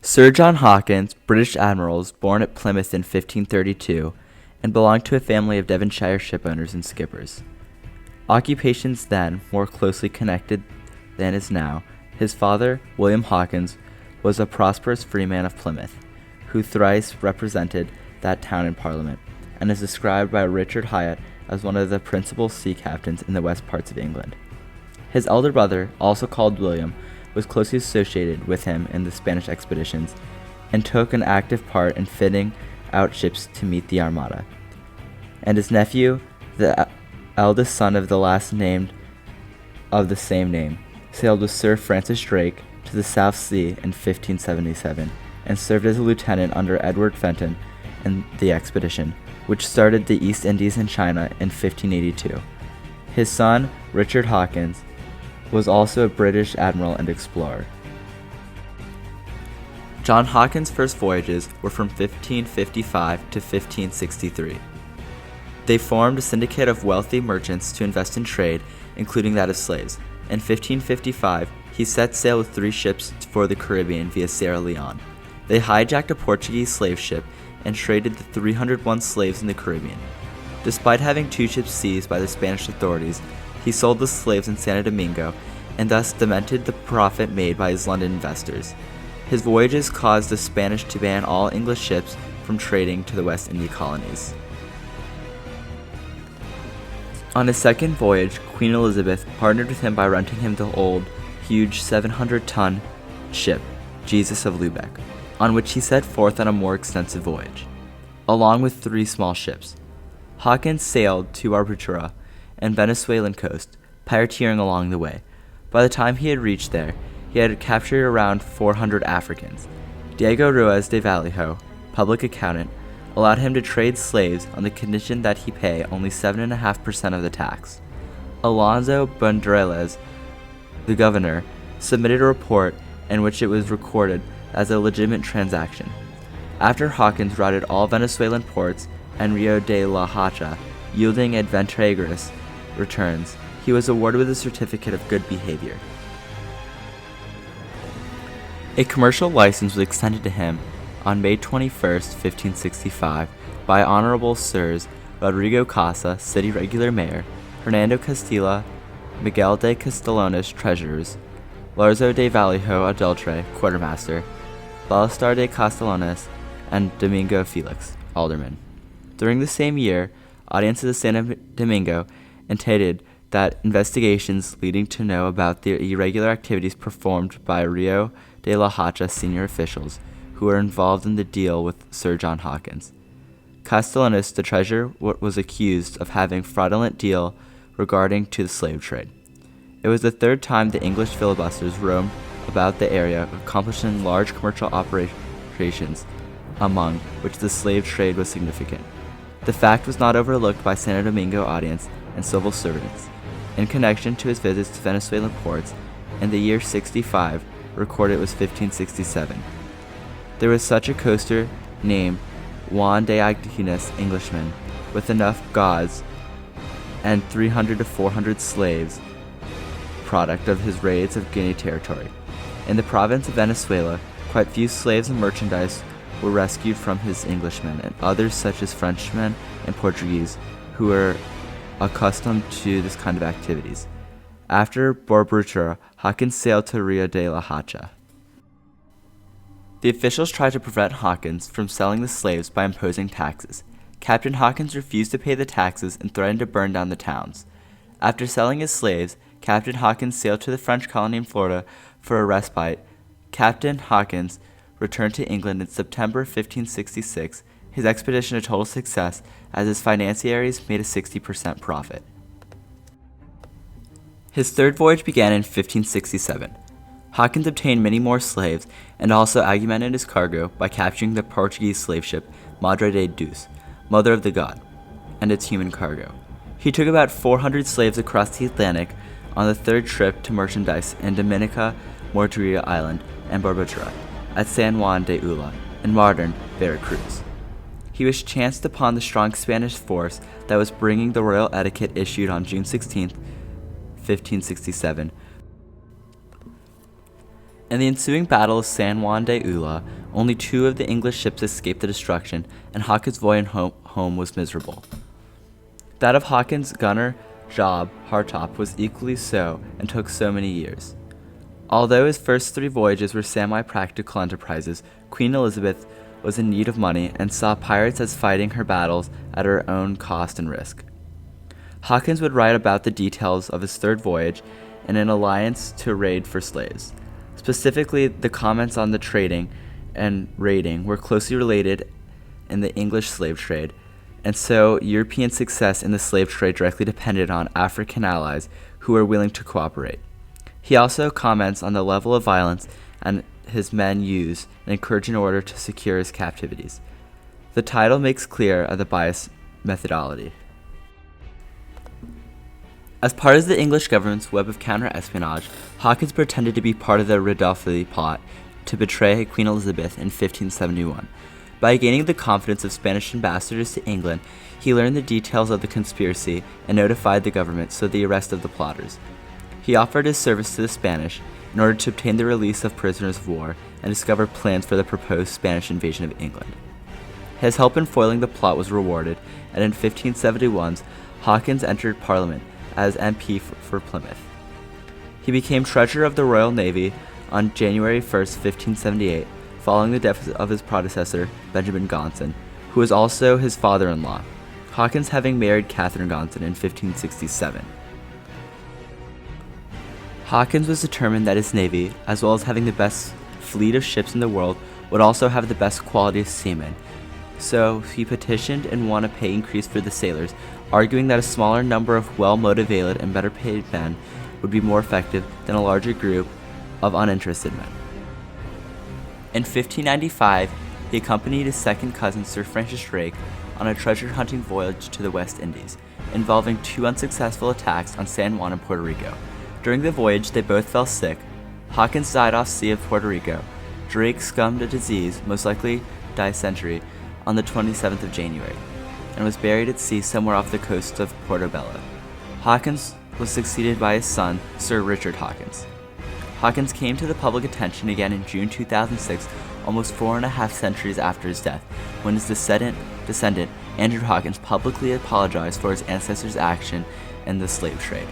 Sir John Hawkins, British admiral, was born at Plymouth in 1532 and belonged to a family of Devonshire shipowners and skippers. Occupations then more closely connected than is now, his father, William Hawkins, was a prosperous freeman of Plymouth, who thrice represented that town in Parliament, and is described by Richard Hyatt as one of the principal sea captains in the west parts of England. His elder brother, also called William, was closely associated with him in the Spanish expeditions and took an active part in fitting out ships to meet the Armada. And his nephew, the eldest son of the last named of the same name, sailed with Sir Francis Drake to the South Sea in 1577 and served as a lieutenant under Edward Fenton in the expedition, which started the East Indies and China in 1582. His son, Richard Hawkins, was also a British admiral and explorer. John Hawkins' first voyages were from 1555 to 1563. They formed a syndicate of wealthy merchants to invest in trade, including that of slaves. In 1555, he set sail with 3 ships for the Caribbean via Sierra Leone. They hijacked a Portuguese slave ship and traded the 301 slaves in the Caribbean. Despite having 2 ships seized by the Spanish authorities, he sold the slaves in Santo Domingo and thus demented the profit made by his London investors. His voyages caused the Spanish to ban all English ships from trading to the West India colonies. On his second voyage, Queen Elizabeth partnered with him by renting him the old, huge 700-ton ship, Jesus of Lubeck, on which he set forth on a more extensive voyage, along with 3 small ships. Hawkins sailed to Barbutura and Venezuelan coast, pirateering along the way. By the time he had reached there, he had captured around 400 Africans. Diego Ruiz de Vallejo, public accountant, allowed him to trade slaves on the condition that he pay only 7.5% of the tax. Alonso Banderas, the governor, submitted a report in which it was recorded as a legitimate transaction. After Hawkins routed all Venezuelan ports and Rio de la Hacha, yielding advantageous returns, he was awarded with a certificate of good behavior. A commercial license was extended to him on May 21, 1565, by Honorable Sirs Rodrigo Casa, city regular mayor, Hernando Castilla, Miguel de Castellanos, treasurers, Larzo de Vallejo Adeltre, quartermaster, Ballastar de Castellanos, and Domingo Felix, alderman. During the same year, audiences of Santo Domingo entailed that investigations leading to know about the irregular activities performed by Rio de la Hacha senior officials who were involved in the deal with Sir John Hawkins. Castellanos, the treasurer, was accused of having fraudulent deal regarding to the slave trade. It was the 3rd time the English filibusters roamed about the area, accomplishing large commercial operations, among which the slave trade was significant. The fact was not overlooked by Santo Domingo audience and civil servants. In connection to his visits to Venezuelan ports, in the year 65, recorded was 1567. There was such a coaster named Juan de Aguinas, Englishman, with enough gauze and 300 to 400 slaves, product of his raids of Guinea territory. In the province of Venezuela, quite few slaves and merchandise were rescued from his Englishmen, and others such as Frenchmen and Portuguese, who were accustomed to this kind of activities. After Barbutura, Hawkins sailed to Rio de la Hacha. The officials tried to prevent Hawkins from selling the slaves by imposing taxes. Captain Hawkins refused to pay the taxes and threatened to burn down the towns. After selling his slaves, Captain Hawkins sailed to the French colony in Florida for a respite. Captain Hawkins returned to England in September 1566, his expedition a total success as his financiaries made a 60% profit. His 3rd voyage began in 1567. Hawkins obtained many more slaves and also augmented his cargo by capturing the Portuguese slave ship Madre de Deus, Mother of the God, and its human cargo. He took about 400 slaves across the Atlantic on the 3rd trip to merchandise in Dominica, Morteria Island, and Barbutura, at San Juan de Ula, in modern Veracruz. He was chanced upon the strong Spanish force that was bringing the royal etiquette issued on June 16, 1567, In the ensuing Battle of San Juan de Ula, only 2 of the English ships escaped the destruction, and Hawkins' voyage home was miserable. That of Hawkins' gunner, Job Hartop, was equally so, and took so many years. Although his first 3 voyages were semi-practical enterprises, Queen Elizabeth was in need of money and saw pirates as fighting her battles at her own cost and risk. Hawkins would write about the details of his 3rd voyage and an alliance to raid for slaves. Specifically, the comments on the trading and raiding were closely related in the English slave trade, and so European success in the slave trade directly depended on African allies who were willing to cooperate. He also comments on the level of violence and his men use and encourage in order to secure his captivities. The title makes clear the biased methodology. As part of the English government's web of counter-espionage, Hawkins pretended to be part of the Ridolfi plot to betray Queen Elizabeth in 1571. By gaining the confidence of Spanish ambassadors to England, he learned the details of the conspiracy and notified the government so the arrest of the plotters. He offered his service to the Spanish in order to obtain the release of prisoners of war and discover plans for the proposed Spanish invasion of England. His help in foiling the plot was rewarded, and in 1571 Hawkins entered Parliament as MP for Plymouth. He became Treasurer of the Royal Navy on January 1, 1578, following the death of his predecessor, Benjamin Gonson, who was also his father-in-law, Hawkins having married Catherine Gonson in 1567. Hawkins was determined that his navy, as well as having the best fleet of ships in the world, would also have the best quality of seamen. So he petitioned and won a pay increase for the sailors, arguing that a smaller number of well-motivated and better paid men would be more effective than a larger group of uninterested men. In 1595, he accompanied his second cousin Sir Francis Drake on a treasure-hunting voyage to the West Indies, involving 2 unsuccessful attacks on San Juan and Puerto Rico. During the voyage, they both fell sick. Hawkins died off sea of Puerto Rico. Drake succumbed to disease, most likely dysentery, on the 27th of January, and was buried at sea somewhere off the coast of Portobello. Hawkins was succeeded by his son, Sir Richard Hawkins. Hawkins came to the public attention again in June 2006, almost 4.5 centuries after his death, when his descendant, Andrew Hawkins, publicly apologized for his ancestors' action in the slave trade.